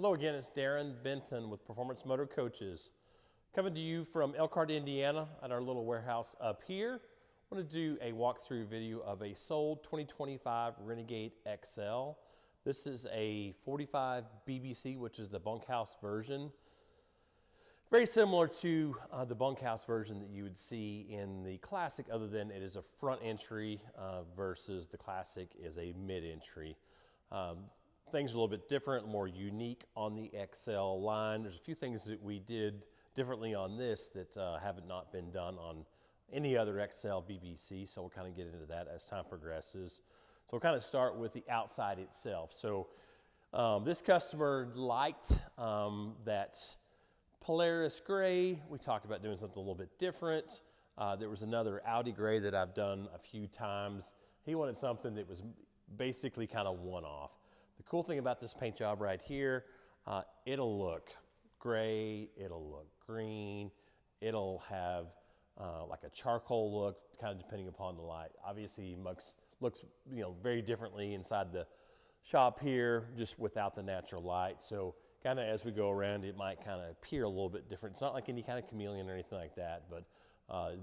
Hello again, it's Darren Benton with Performance Motorcoaches. Coming to you from Elkhart, Indiana at our little warehouse up here. I want to do a walkthrough video of a sold 2025 Renegade XL. This is a 45 BBC, which is the bunkhouse version. Very similar to the bunkhouse version that you would see in the Classic, other than it is a front entry versus the Classic is a mid-entry. Things are a little bit different, more unique on the XL line. There's a few things that we did differently on this that have not been done on any other XL BBC, so we'll kind of get into that as time progresses. So we'll kind of start with the outside itself. So this customer liked that Polaris gray. We talked about doing something a little bit different. There was another Audi gray that I've done a few times. He wanted something that was basically kind of one-off. The cool thing about this paint job right here, it'll look gray, it'll look green, it'll have like a charcoal look, kind of depending upon the light. Obviously, looks very differently inside the shop here, just without the natural light. So kind of as we go around, it might kind of appear a little bit different. It's not like any kind of chameleon or anything like that, but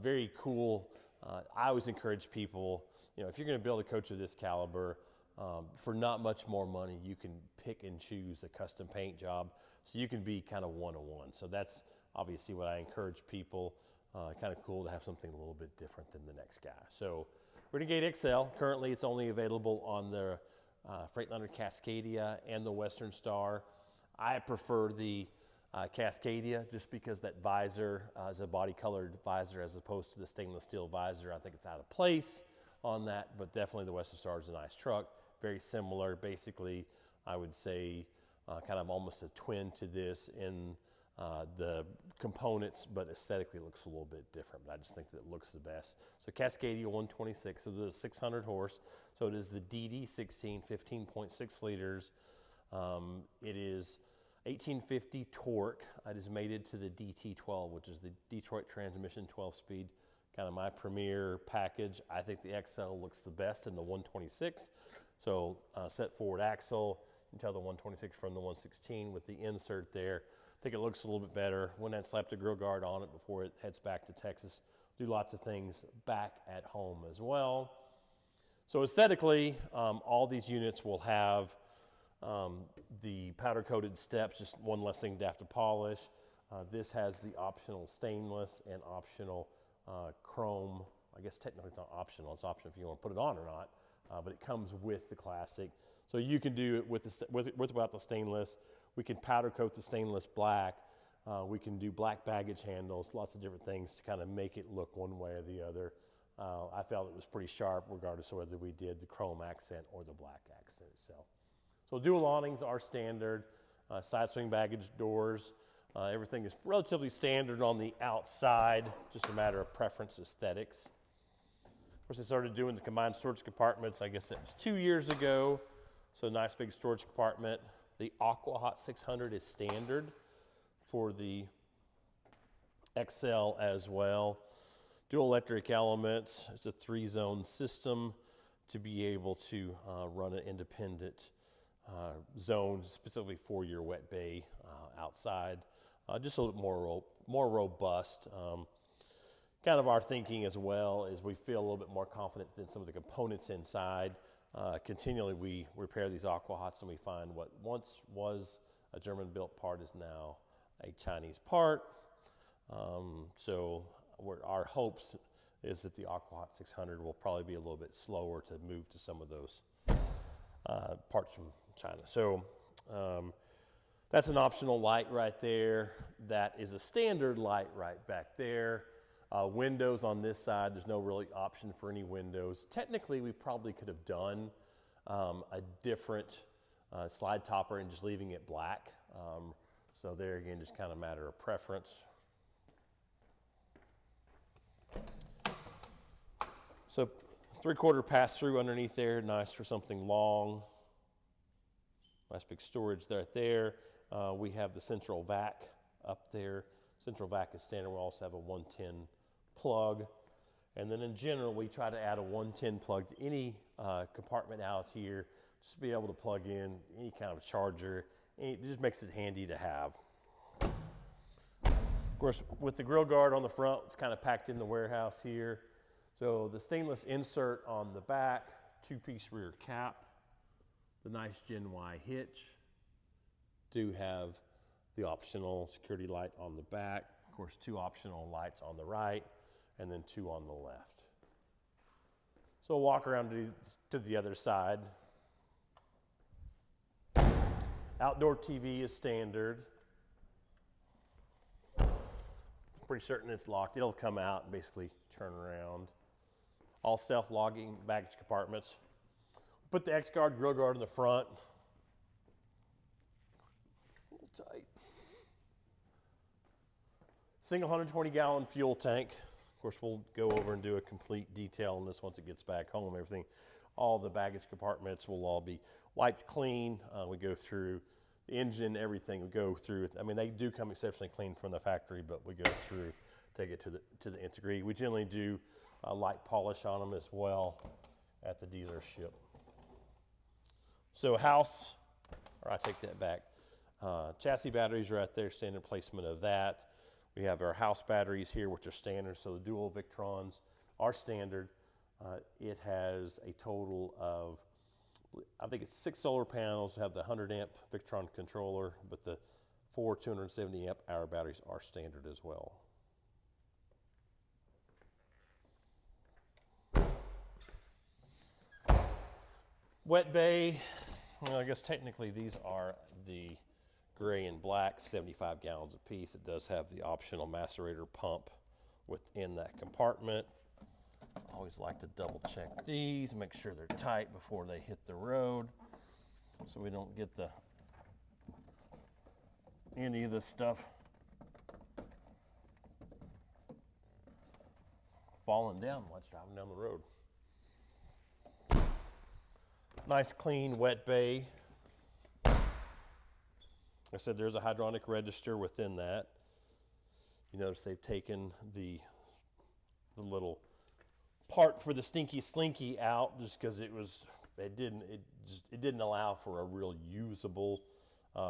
very cool. I always encourage people, if you're going to build a coach of this caliber, for not much more money, you can pick and choose a custom paint job, so you can be kind of one-on-one. So that's obviously what I encourage people. Kind of cool to have something a little bit different than the next guy. So Renegade XL, currently it's only available on the Freightliner Cascadia and the Western Star. I prefer the Cascadia just because that visor is a body-colored visor as opposed to the stainless steel visor. I think it's out of place on that, but definitely the Western Star is a nice truck. Very similar, basically, I would say kind of almost a twin to this in the components, but aesthetically it looks a little bit different, but I just think that it looks the best. So Cascadia 126, so this is 600 horse, so it is the DD16, 15.6 liters. It is 1850 torque. It is mated to the DT12, which is the Detroit Transmission 12-speed, kind of my premier package. I think the XL looks the best in the 126. So set forward axle, you can tell the 126 from the 116 with the insert there. I think it looks a little bit better. Went and slapped a grill guard on it before it heads back to Texas. Do lots of things back at home as well. So aesthetically, all these units will have the powder coated steps, just one less thing to have to polish. This has the optional stainless and optional chrome. I guess technically it's not optional. It's optional if you want to put it on or not, but it comes with the Classic. So you can do it with without the stainless. We can powder coat the stainless black. We can do black baggage handles, lots of different things to kind of make it look one way or the other. I felt it was pretty sharp regardless of whether we did the chrome accent or the black accent itself. So dual awnings are standard, side swing baggage doors. Everything is relatively standard on the outside, just a matter of preference aesthetics. Of course, I started doing the combined storage compartments, I guess it was 2 years ago. So nice big storage compartment. The Aqua Hot 600 is standard for the XL as well. Dual electric elements. It's a 3-zone system to be able to run an independent zone specifically for your wet bay outside. Just a little bit more robust. Kind of our thinking as well is we feel a little bit more confident than some of the components inside. Continually we repair these Aqua Hots and we find what once was a German built part is now a Chinese part. So our hopes is that the Aqua Hot 600 will probably be a little bit slower to move to some of those parts from China. So that's an optional light right there. That is a standard light right back there. Windows on this side, there's no really option for any windows. Technically, we probably could have done a different slide topper and just leaving it black. So there again, just kind of a matter of preference. So 3/4 pass-through underneath there, nice for something long. Nice big storage right there. We have the central vac up there. Central vac is standard. We also have a 110 plug. And then in general, we try to add a 110 plug to any compartment out here, just to be able to plug in any kind of charger, it just makes it handy to have. Of course, with the grill guard on the front, it's kind of packed in the warehouse here. So the stainless insert on the back, 2-piece rear cap, the nice Gen Y hitch, do have the optional security light on the back, of course 2 optional lights on the right, and then 2 on the left. So we'll walk around to the other side. Outdoor TV is standard. Pretty certain it's locked. It'll come out and basically turn around. All self-logging baggage compartments. Put the X-Guard grill guard in the front. A little tight. Single 120-gallon fuel tank. Of course, we'll go over and do a complete detail on this once it gets back home. Everything, all the baggage compartments will all be wiped clean. We go through the engine, everything we go through. I mean, they do come exceptionally clean from the factory, but we go through, take it to the nth degree. We generally do light polish on them as well at the dealership. So house, or I take that back. Chassis batteries are out there, standard placement of that. We have our house batteries here, which are standard. So the dual Victrons are standard. It has a total of, I think it's 6 solar panels, have the 100-amp Victron controller, but the 4 270-amp-hour batteries are standard as well. Wet bay, well, I guess technically these are the gray and black, 75 gallons a piece. It does have the optional macerator pump within that compartment. Always like to double check these, make sure they're tight before they hit the road, so we don't get any of this stuff falling down while it's driving down the road. Nice clean wet bay. Like I said, there's a hydronic register within that. You notice they've taken the little part for the stinky slinky out just because it didn't allow for a real usable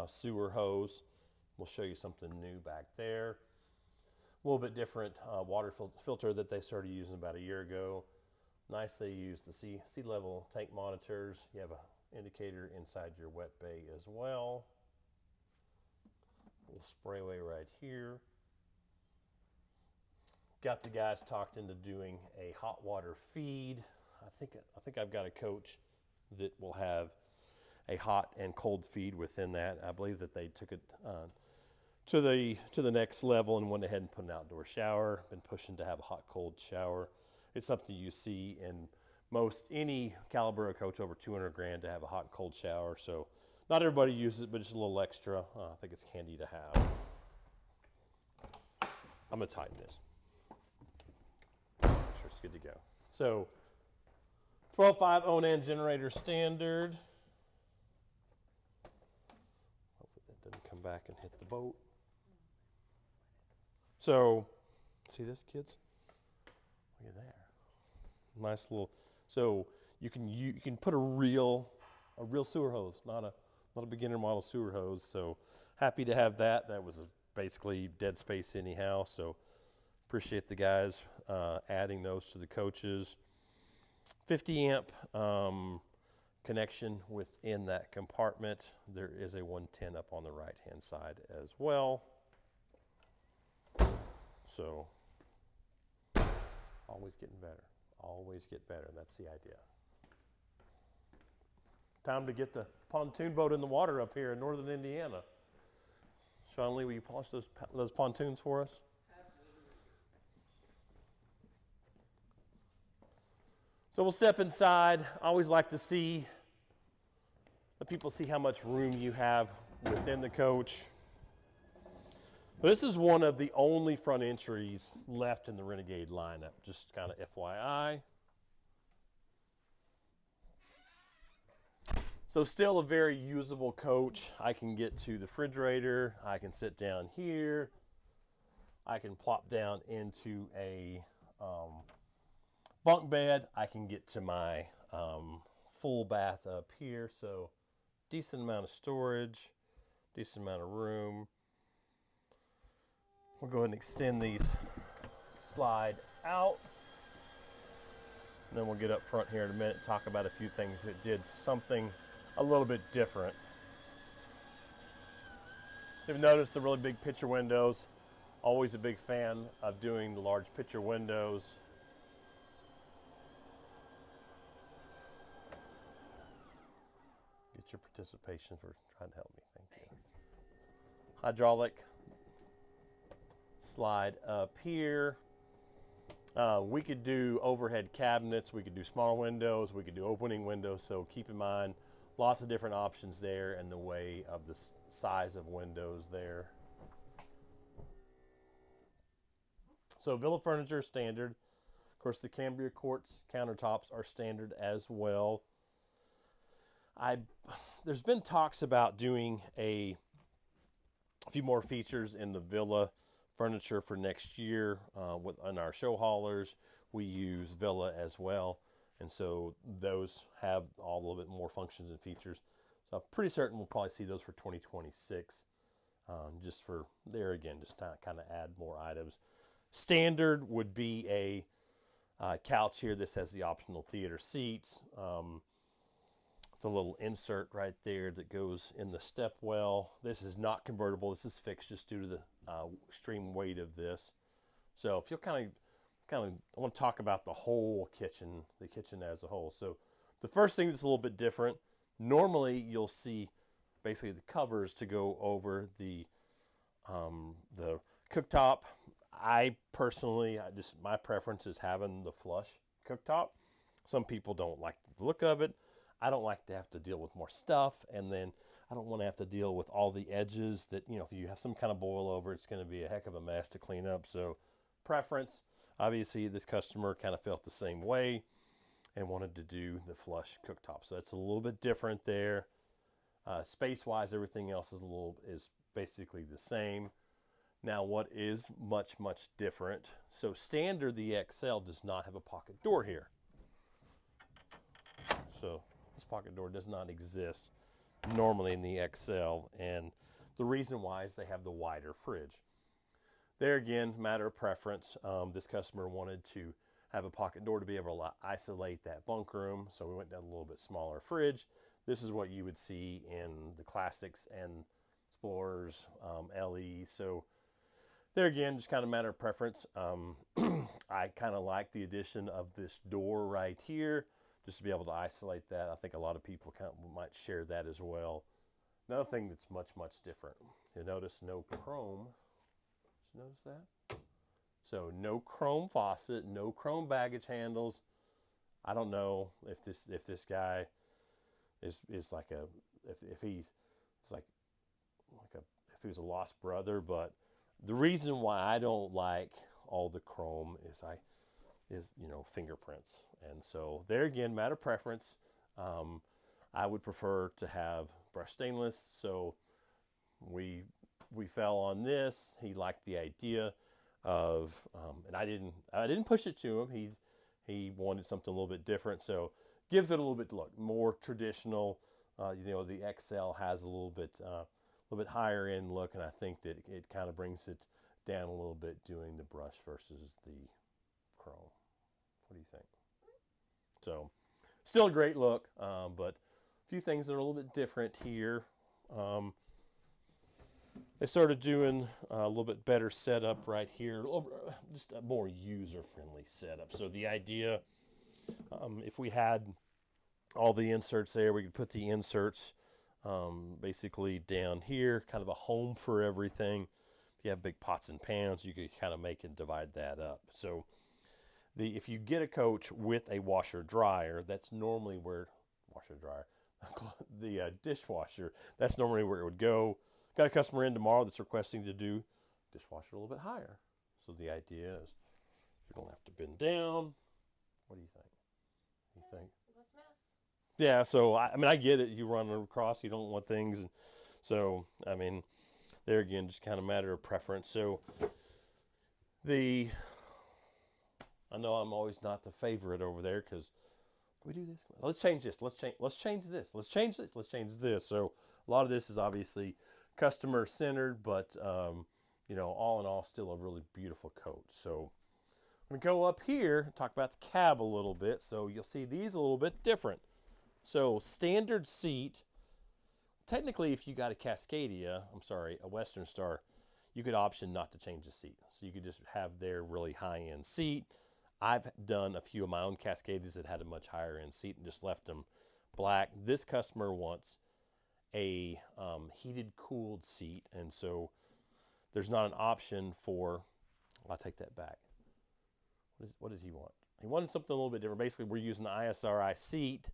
sewer hose. We'll show you something new back there. A little bit different water filter that they started using about a year ago. Nice, they use the sea level tank monitors. You have an indicator inside your wet bay as well. A little sprayway right here. Got the guys talked into doing a hot water feed. I think I've got a coach that will have a hot and cold feed within that. I believe that they took it to the next level and went ahead and put an outdoor shower. Been pushing to have a hot cold shower. It's something you see in any caliber of coach over 200 grand to have a hot and cold shower. So not everybody uses it, but it's a little extra. I think it's handy to have. I'm gonna tighten this. Make sure it's good to go. So 12.5 Onan generator standard. Hopefully that doesn't come back and hit the boat. So, see this, kids? Look at there. Nice little. So you can put a real sewer hose, not a beginner model sewer hose. So happy to have that. That was basically dead space anyhow. So appreciate the guys adding those to the coaches. 50 amp connection within that compartment. There is a 110 up on the right hand side as well. So always getting better. Always get better. That's the idea. Time to get the pontoon boat in the water up here in northern Indiana. Sean Lee, will you polish those pontoons for us? Absolutely. So we'll step inside. I always like to let people see how much room you have within the coach. This is one of the only front entries left in the Renegade lineup, just kind of FYI. So still a very usable coach. I can get to the refrigerator, I can sit down here, I can plop down into a bunk bed, I can get to my full bath up here, so decent amount of storage. decent amount of room. We'll go ahead and extend these, slide out. And then we'll get up front here in a minute and talk about a few things that did something a little bit different. You've noticed the really big picture windows. Always a big fan of doing the large picture windows. Get your participation for trying to help me. Thank you. Hydraulic slide up here. We could do overhead cabinets, we could do small windows, we could do opening windows, so keep in mind lots of different options there and the way of the size of windows there. So Villa furniture standard. Of course, the Cambria quartz countertops are standard as well. There's been talks about doing a few more features in the Villa furniture for next year. On our show haulers, we use Villa as well, and so those have all a little bit more functions and features. So I'm pretty certain we'll probably see those for 2026. Just for there again, just to kind of add more items. Standard would be a couch here. This has the optional theater seats. The little insert right there that goes in the step well. This is not convertible. This is fixed just due to the extreme weight of this. So if you'll kind of, I want to talk about the whole kitchen, the kitchen as a whole. So the first thing that's a little bit different, normally you'll see basically the covers to go over the cooktop. I personally, my preference is having the flush cooktop. Some people don't like the look of it. I don't like to have to deal with more stuff, and then I don't want to have to deal with all the edges that, you know, if you have some kind of boil over, it's going to be a heck of a mess to clean up. So preference, obviously this customer kind of felt the same way and wanted to do the flush cooktop. So that's a little bit different there. Space-wise, everything else is basically the same. Now, what is much different? So standard, the XL does not have a pocket door here. So this pocket door does not exist normally in the XL, and the reason why is they have the wider fridge. There again, matter of preference. This customer wanted to have a pocket door to be able to isolate that bunk room, so we went down a little bit smaller fridge. This is what you would see in the Classics and Explorers, LE. So there again, just kind of matter of preference. I kind of like the addition of this door right here, just to be able to isolate that. I think a lot of people might share that as well. Another thing that's much different. You'll notice no chrome. Did you notice that? So no chrome faucet, no chrome baggage handles. I don't know if this guy is like if he was a lost brother, but the reason why I don't like all the chrome is you know, fingerprints. And so there again, matter of preference. I would prefer to have brushed stainless. So we fell on this. He liked the idea of, and I didn't push it to him. He wanted something a little bit different. So gives it a little bit look more traditional. You know, the XL has a little bit higher end look, and I think that it kind of brings it down a little bit doing the brush versus the chrome. What do you think? So still a great look, but a few things that are a little bit different here. They started doing a little bit better setup right here, just a more user-friendly setup. So the idea, if we had all the inserts there, we could put the inserts basically down here, kind of a home for everything. If you have big pots and pans, you could kind of make and divide that up. So if you get a coach with a washer dryer, that's normally where the dishwasher, that's normally where it would go. Got a customer in tomorrow that's requesting to do dishwasher a little bit higher. So the idea is you don't have to bend down. What do you think? What's mess? Yeah, so I mean, I get it. You run across, you don't want things. So, I mean, there again, just kind of matter of preference. So I know I'm always not the favorite over there because we do this. Let's change this. Let's change this. Let's change this. Let's change this. So a lot of this is obviously customer centered, but you know, all in all, still a really beautiful coach. So I'm gonna go up here and talk about the cab a little bit. So you'll see these a little bit different. So standard seat. Technically, if you got a Western Star, you could option not to change the seat. So you could just have their really high-end seat. I've done a few of my own Cascadias that had a much higher end seat and just left them black. This customer wants a heated cooled seat, and so there's not an option for, I'll take that back. What did he want? He wanted something a little bit different. Basically, we're using the ISRI seat,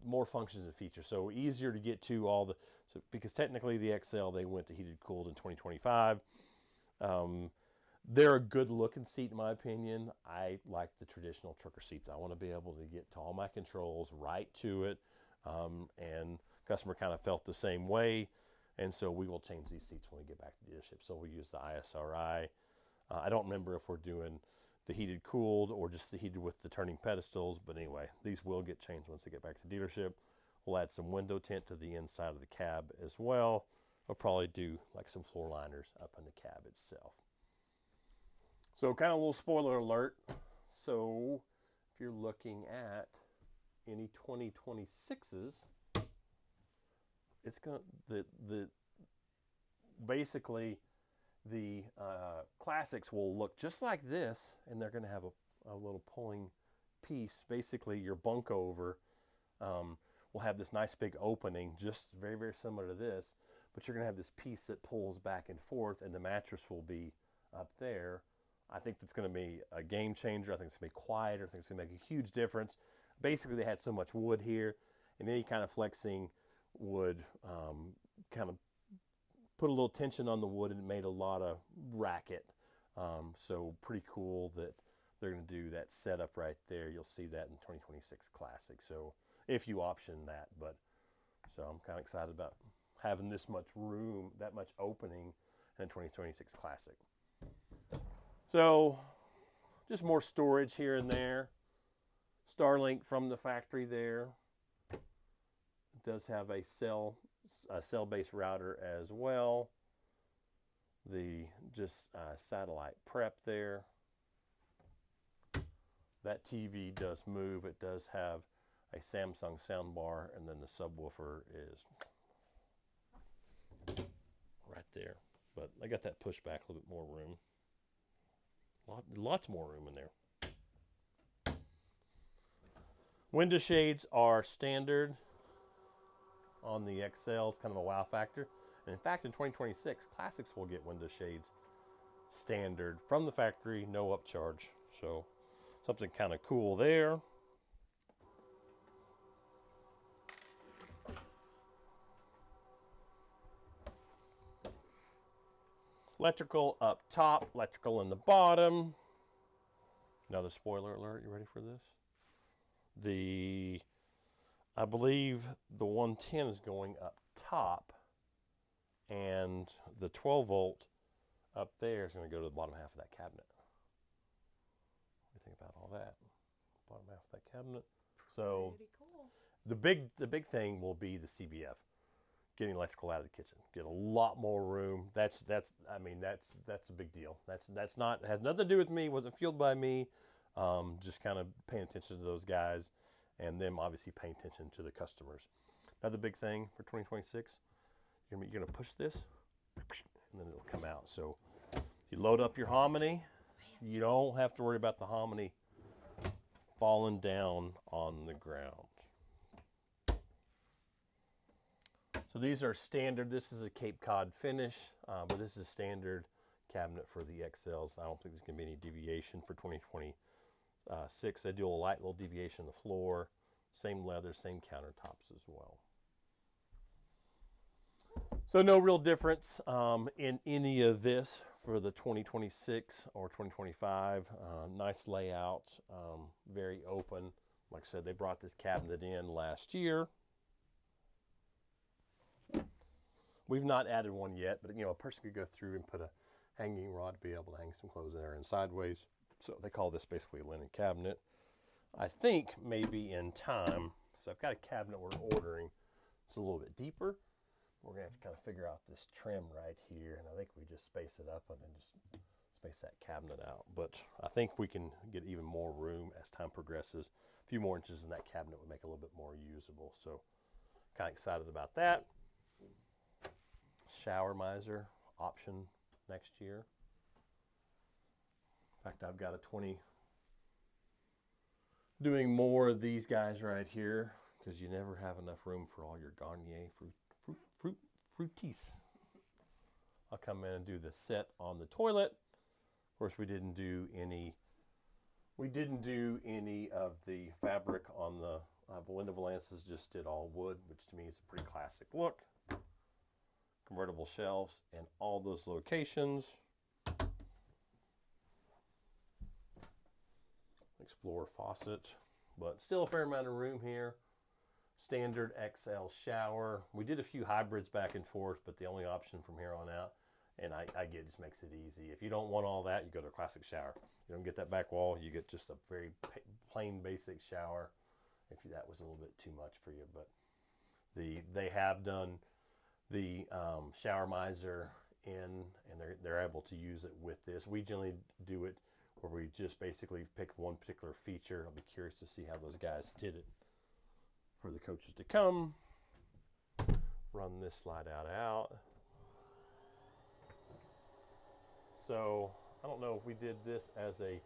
more functions and features, so easier to get to all the, because technically the XL, they went to heated cooled in 2025. They're a good looking seat in my opinion. I like the traditional trucker seats. I want to be able to get to all my controls right to it, and customer kind of felt the same way, and so we will change these seats when we get back to the dealership. So we use the ISRI. I don't remember if we're doing the heated cooled or just the heated with the turning pedestals, but anyway, these will get changed once they get back to the dealership. We'll add some window tint to the inside of the cab as well. I'll probably do like some floor liners up in the cab itself. So kind of a little spoiler alert. So if you're looking at any 2026s, it's going to, basically the classics will look just like this, and they're going to have a little pulling piece. Basically your bunk over will have this nice big opening, just very, very similar to this, but you're going to have this piece that pulls back and forth, and the mattress will be up there. I think that's going to be a game changer. I think it's going to be quieter. I think it's going to make a huge difference. Basically, they had so much wood here, and any kind of flexing would kind of put a little tension on the wood, and it made a lot of racket. So pretty cool that they're going to do that setup right there. You'll see that in 2026 Classic. So if you option that, but so I'm kind of excited about having this much room, that much opening in 2026 Classic. So just more storage here and there. Starlink from the factory there. It does have a cell-based router as well. The just satellite prep there. That TV does move. It does have a Samsung soundbar, and then the subwoofer is right there. But I got that pushed back a little bit more room. Lots more room in there. Window shades are standard on the XL. It's kind of a wow factor. And in fact, in 2026, Classics will get window shades standard from the factory, no upcharge. So something kind of cool there. Electrical up top, electrical in the bottom. Another spoiler alert, you ready for this? I believe the 110 is going up top, and the 12 volt up there is going to go to the bottom half of that cabinet. What do you think about all that? Bottom half of that cabinet. So Pretty cool. the big thing will be the CBF. Getting electrical out of the kitchen, get a lot more room. That's a big deal. That's not, has nothing to do with me. Wasn't fueled by me. Just kind of paying attention to those guys, and them obviously paying attention to the customers. Another big thing for 2026, you're gonna push this, and then it'll come out. So you load up your hominy. You don't have to worry about the hominy falling down on the ground. So these are standard. This is a Cape Cod finish, but this is standard cabinet for the XLs. I don't think there's going to be any deviation for 2026. They do a light little deviation on the floor. Same leather, same countertops as well. So no real difference in any of this for the 2026 or 2025. Nice layout, very open. Like I said, they brought this cabinet in last year. We've not added one yet, but a person could go through and put a hanging rod to be able to hang some clothes in there and sideways. So they call this basically a linen cabinet. I think maybe in time, so I've got a cabinet we're ordering. It's a little bit deeper. We're gonna have to kind of figure out this trim right here, and I think we just space it up and then just space that cabinet out. But I think we can get even more room as time progresses. A few more inches in that cabinet would make it a little bit more usable. So kind of excited about that. Shower miser option next year. In fact, I've got a 20 doing more of these guys right here because you never have enough room for all your Garnier fruities. I'll come in and do the set on the toilet. Of course, we didn't do any of the fabric on the Belinda Valances, just did all wood, which to me is a pretty classic look. Convertible shelves in all those locations. Explorer faucet, but still a fair amount of room here. Standard XL shower. We did a few hybrids back and forth, but the only option from here on out, and I get it, just makes it easy. If you don't want all that, you go to a classic shower. You don't get that back wall, you get just a very plain basic shower. If that was a little bit too much for you, but they have done the shower miser in, and they're able to use it with this. We generally do it where we just basically pick one particular feature. I'll be curious to see how those guys did it for the coaches to come. Run this slide out. So I don't know if we did this as a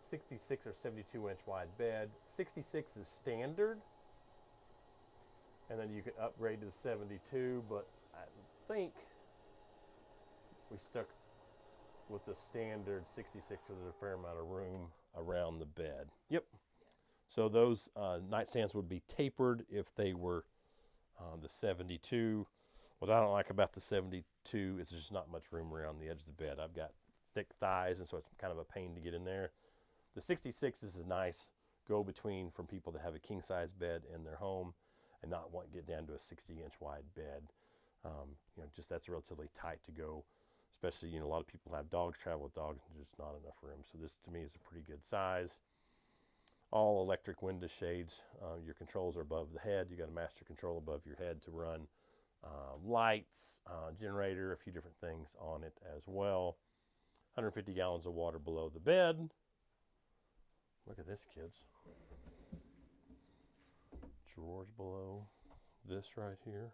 66 or 72 inch wide bed. 66 is standard, and then you can upgrade to the 72, but I think we stuck with the standard 66 because there's a fair amount of room around the bed. Yep. So those nightstands would be tapered if they were the 72. What I don't like about the 72 is there's just not much room around the edge of the bed. I've got thick thighs, and so it's kind of a pain to get in there. The 66 is a nice go-between from people that have a king-size bed in their home and not want to get down to a 60-inch wide bed. Just that's relatively tight to go, especially, a lot of people have dogs, travel with dogs, and there's not enough room. So this, to me, is a pretty good size. All electric window shades. Your controls are above the head. You got a master control above your head to run lights, generator, a few different things on it as well. 150 gallons of water below the bed. Look at this, kids. Drawers below this right here.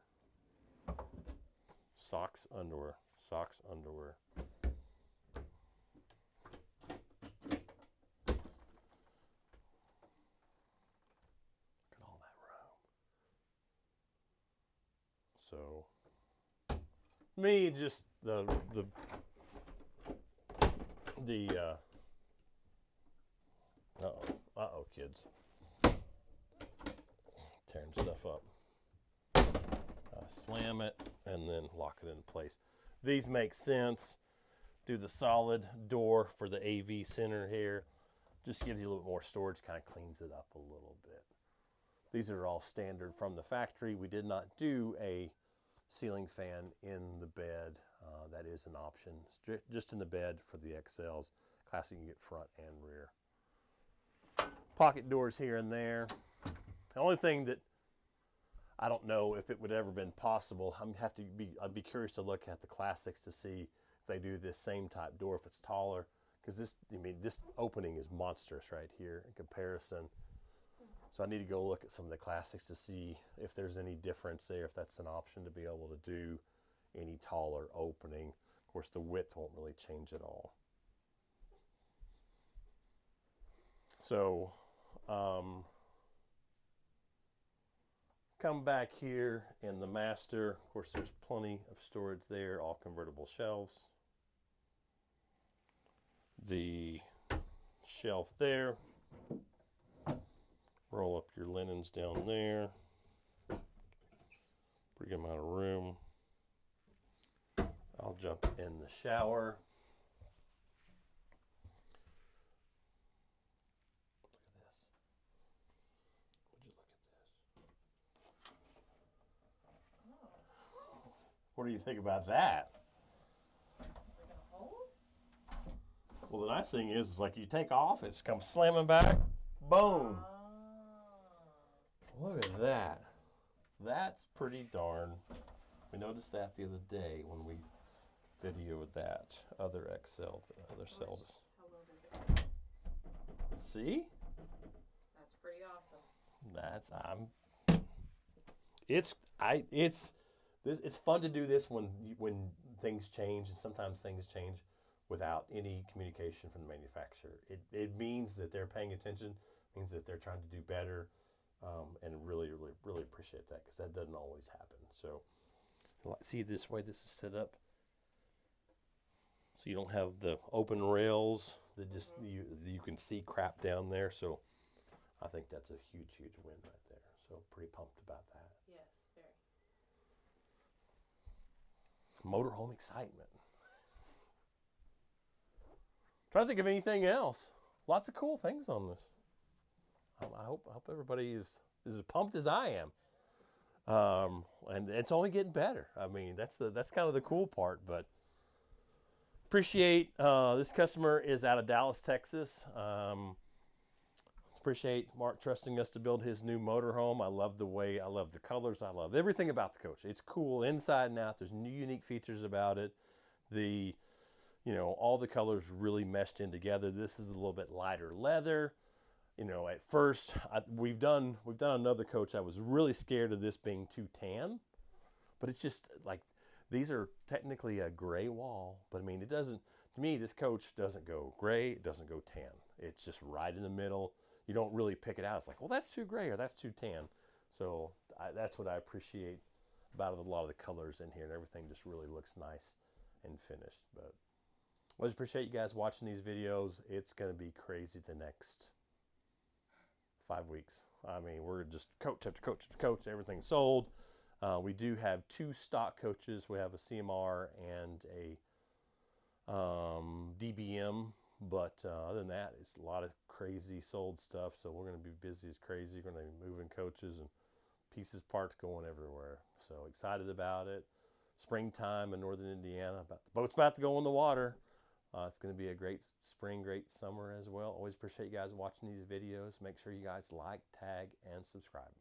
Socks, underwear. Socks, underwear. Look at all that room. So, me, just uh-oh, kids. Tearing stuff up. Slam it and then lock it in place. These make sense. Do the solid door for the AV center here. Just gives you a little bit more storage, kind of cleans it up a little bit. These are all standard from the factory. We did not do a ceiling fan in the bed. That is an option. Just in the bed for the XLs. Classic, you can get front and rear. Pocket doors here and there. The only thing that I don't know if it would ever been possible, I'd be curious to look at the classics to see if they do this same type door, if it's taller, because this opening is monstrous right here in comparison. So I need to go look at some of the classics to see if there's any difference there, if that's an option to be able to do any taller opening. Of course, the width won't really change at all. So, come back here in the master. Of course, there's plenty of storage there, all convertible shelves. The shelf there. Roll up your linens down there. Pretty good amount of room. I'll jump in the shower. What do you think about that? Is it gonna hold? Well, the nice thing is like you take off, it's come slamming back. Boom. Look at that. That's pretty darn We noticed that the other day when we videoed that other XL, the other cell. How low does it go? See? That's pretty awesome. It's fun to do this when things change, and sometimes things change without any communication from the manufacturer. It means that they're paying attention, means that they're trying to do better, and really appreciate that, because that doesn't always happen. So see this way this is set up, so you don't have the open rails that just you can see crap down there. So I think that's a huge win right there. So pretty pumped about that. Yes, very. Motorhome excitement. Trying to think of anything else. Lots of cool things on this. I hope everybody is as pumped as I am. And it's only getting better. I mean, that's kind of the cool part. But appreciate this customer is out of Dallas, Texas. Appreciate Mark trusting us to build his new motorhome. I love the colors. I love everything about the coach. It's cool inside and out. There's new unique features about it. All the colors really meshed in together. This is a little bit lighter leather. At first we've done another coach. I was really scared of this being too tan, but it's just like, these are technically a gray wall, but I mean, to me, this coach doesn't go gray. It doesn't go tan. It's just right in the middle. You don't really pick it out. It's like, well, that's too gray or that's too tan. So that's what I appreciate about a lot of the colors in here, and everything just really looks nice and finished. But I always appreciate you guys watching these videos. It's going to be crazy the next 5 weeks. I mean, we're just coach after coach after coach. Everything's sold. We do have 2 stock coaches. We have a CMR and a DBM. But other than that, it's a lot of crazy sold stuff. So we're going to be busy as crazy. We're going to be moving coaches and pieces, parts going everywhere. So excited about it. Springtime in northern Indiana. The boat's about to go in the water. It's going to be a great spring, great summer as well. Always appreciate you guys watching these videos. Make sure you guys like, tag, and subscribe.